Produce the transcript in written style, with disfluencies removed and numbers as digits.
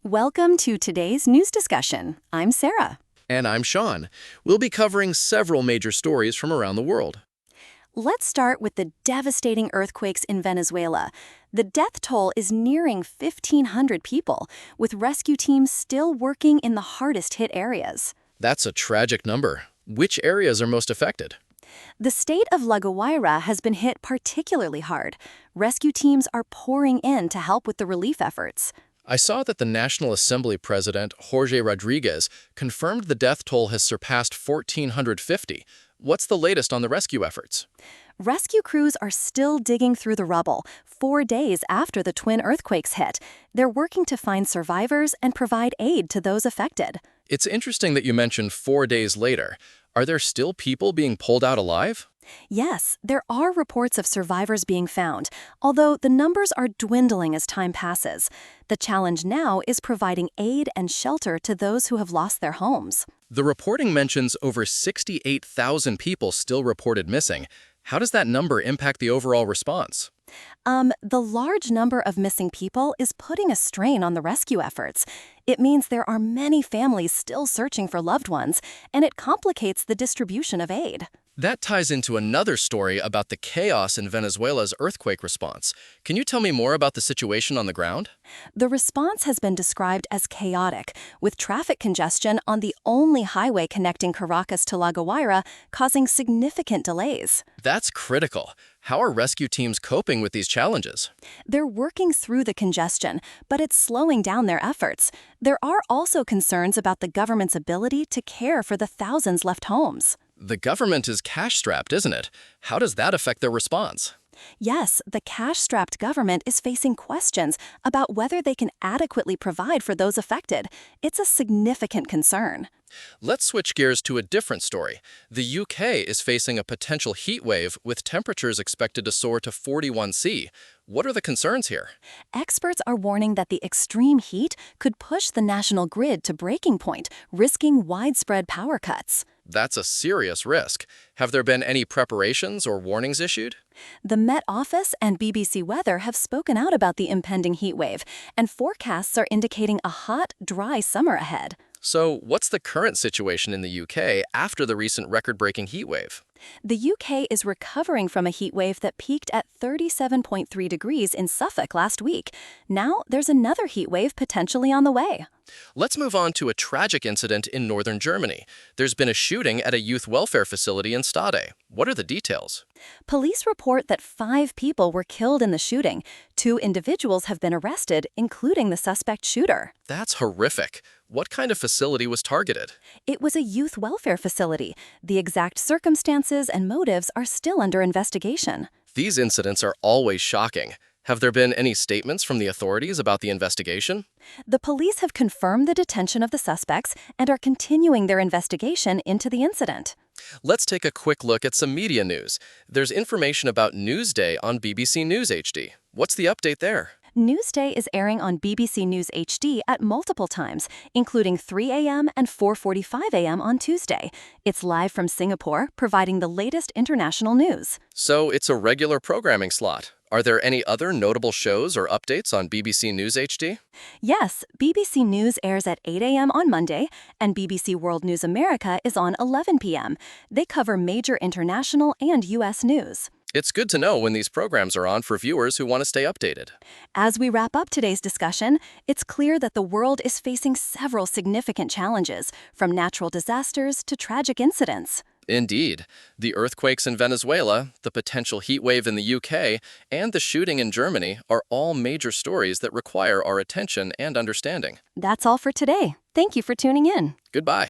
Welcome to today's news discussion. I'm Sarah. And I'm Sean. We'll be covering several major stories from around the world. Let's start with the devastating earthquakes in Venezuela. The death toll is nearing 1,500 people, with rescue teams still working in the hardest hit areas. That's a tragic number. Which areas are most affected? The state of La Guaira has been hit particularly hard. Rescue teams are pouring in to help with the relief efforts. I saw that the National Assembly President, Jorge Rodriguez, confirmed the death toll has surpassed 1,450. What's the latest on the rescue efforts? Rescue crews are still digging through the rubble 4 days after the twin earthquakes hit. They're working to find survivors and provide aid to those affected. It's interesting that you mentioned 4 days later. Are there still people being pulled out alive? Yes, there are reports of survivors being found, although the numbers are dwindling as time passes. The challenge now is providing aid and shelter to those who have lost their homes. The reporting mentions over 68,000 people still reported missing. How does that number impact the overall response? The large number of missing people is putting a strain on the rescue efforts. It means there are many families still searching for loved ones, and it complicates the distribution of aid. That ties into another story about the chaos in Venezuela's earthquake response. Can you tell me more about the situation on the ground? The response has been described as chaotic, with traffic congestion on the only highway connecting Caracas to La Guaira causing significant delays. That's critical. How are rescue teams coping with these challenges? They're working through the congestion, but it's slowing down their efforts. There are also concerns about the government's ability to care for the thousands left homes. The government is cash-strapped, isn't it? How does that affect their response? Yes, the cash-strapped government is facing questions about whether they can adequately provide for those affected. It's a significant concern. Let's switch gears to a different story. The UK is facing a potential heat wave with temperatures expected to soar to 41°C. What are the concerns here? Experts are warning that the extreme heat could push the national grid to breaking point, risking widespread power cuts. That's a serious risk. Have there been any preparations or warnings issued? The Met Office and BBC Weather have spoken out about the impending heat wave, and forecasts are indicating a hot, dry summer ahead. So, what's the current situation in the UK after the recent record-breaking heat wave? The UK is recovering from a heat wave that peaked at 37.3 degrees in Suffolk last week. Now, there's another heat wave potentially on the way. Let's move on to a tragic incident in northern Germany. There's been a shooting at a youth welfare facility in Stade. What are the details? Police report that 5 people were killed in the shooting. 2 individuals have been arrested, including the suspect shooter. That's horrific. What kind of facility was targeted? It was a youth welfare facility. The exact circumstances and motives are still under investigation. These incidents are always shocking. Have there been any statements from the authorities about the investigation? The police have confirmed the detention of the suspects and are continuing their investigation into the incident. Let's take a quick look at some media news. There's information about Newsday on BBC News HD. What's the update there? Newsday is airing on BBC News HD at multiple times, including 3 a.m. and 4:45 a.m. on Tuesday. It's live from Singapore, providing the latest international news. So it's a regular programming slot. Are there any other notable shows or updates on BBC News HD? Yes, BBC News airs at 8 a.m. on Monday, and BBC World News America is on 11 p.m. They cover major international and U.S. news. It's good to know when these programs are on for viewers who want to stay updated. As we wrap up today's discussion, it's clear that the world is facing several significant challenges, from natural disasters to tragic incidents. Indeed. The earthquakes in Venezuela, the potential heat wave in the UK, and the shooting in Germany are all major stories that require our attention and understanding. That's all for today. Thank you for tuning in. Goodbye.